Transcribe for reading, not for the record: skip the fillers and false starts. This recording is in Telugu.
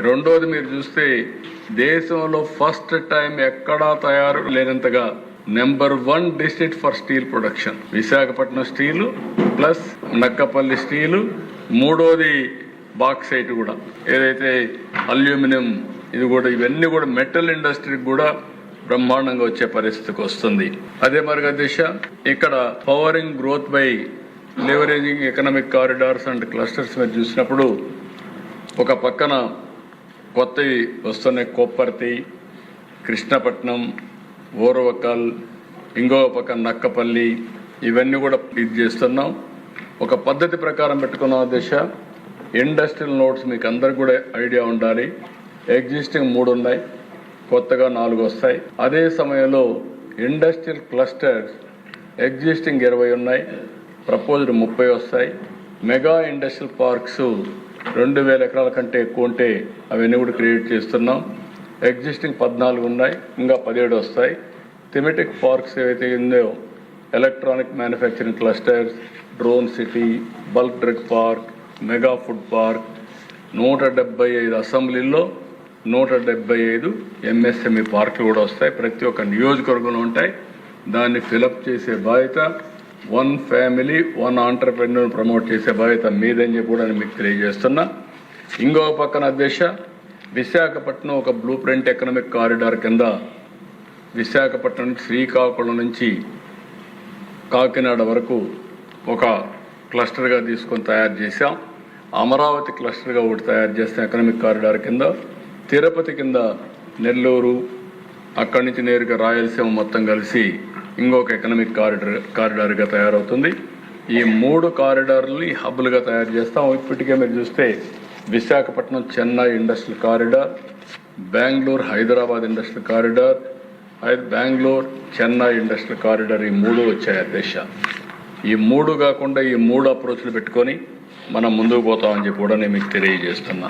రెండోది మీరు చూస్తే దేశంలో ఫస్ట్ టైం ఎక్కడా తయారు లేనంతగా number 1 district for steel production Visakhapatnam steel plus Nakkapalli steel, మూడోది బాక్సైట్ కూడా ఏదైతే అల్యూమినియం ఇది కూడా, ఇవన్నీ కూడా మెటల్ ఇండస్ట్రీకి కూడా బ్రహ్మాండంగా వచ్చే పరిస్థితికి వస్తుంది. అదే మరిగా దిశ ఇక్కడ pouring growth by leveraging economic corridors and clusters మీద చూసినప్పుడు ఒక పక్కన కొత్తవి వస్తున్నాయి, కొప్పర్తి, కృష్ణపట్నం, ఓరవకల్, ఇంకో పక్కన నక్కపల్లి, ఇవన్నీ కూడా ఇది చేస్తున్నాం. ఒక పద్ధతి ప్రకారం పెట్టుకున్న దిశ ఇండస్ట్రియల్ నోట్స్ మీకు అందరికి కూడా ఐడియా ఉండాలి. ఎగ్జిస్టింగ్ 3 ఉన్నాయి, కొత్తగా 4 వస్తాయి. అదే సమయంలో ఇండస్ట్రియల్ క్లస్టర్స్ ఎగ్జిస్టింగ్ 20 ఉన్నాయి, ప్రపోజ్డ్ 30 వస్తాయి. మెగా ఇండస్ట్రియల్ పార్క్స్ 2000 ఎకరాల కంటే ఎక్కువ ఉంటే అవన్నీ కూడా క్రియేట్ చేస్తున్నాం. ఎగ్జిస్టింగ్ 14 ఉన్నాయి, ఇంకా 17 వస్తాయి. థెమెటిక్ పార్క్స్ ఏవైతే ఉందో electronic manufacturing clusters, drone city, bulk drug park, mega food park, 175 అసెంబ్లీల్లో 175 MSME పార్కులు కూడా వస్తాయి. ప్రతి ఒక్క నియోజకవర్గంలో ఉంటాయి. దాన్ని ఫిలప్ చేసే బాధ్యత 1 ఫ్యామిలీ 1 ఆంటర్‌ప్రెన్యూర్ ప్రమోట్ చేసే బాధ్యత మీదని చెప్పి కూడా మీకు తెలియజేస్తున్నా. ఇంకో పక్కన అధ్యక్ష విశాఖపట్నం ఒక బ్లూ ప్రింట్ ఎకనామిక్ కారిడార్ కింద విశాఖపట్నం శ్రీకాకుళం నుంచి కాకినాడ వరకు ఒక క్లస్టర్గా తీసుకొని తయారు చేశాం. అమరావతి క్లస్టర్గా ఒకటి తయారు చేస్తాం ఎకనామిక్ కారిడార్ కింద. తిరుపతి కింద నెల్లూరు, అక్కడి నుంచి నేరుగా రాయలసీమ మొత్తం కలిసి ఇంకొక ఎకనామిక్ కారిడార్గా తయారవుతుంది. ఈ 3 కారిడార్లని హబ్బులుగా తయారు చేస్తాం. ఇప్పటికే మీరు చూస్తే Visakhapatnam Chennai industrial corridor, Bengaluru Hyderabad industrial corridor, Bengaluru Chennai industrial corridor, ఈ 3 వచ్చాయి అధ్యక్ష. ఈ 3 కాకుండా ఈ 3 అప్రోచ్లు పెట్టుకొని మనం ముందుకు పోతామని చెప్పి కూడా నేను మీకు తెలియజేస్తున్నా.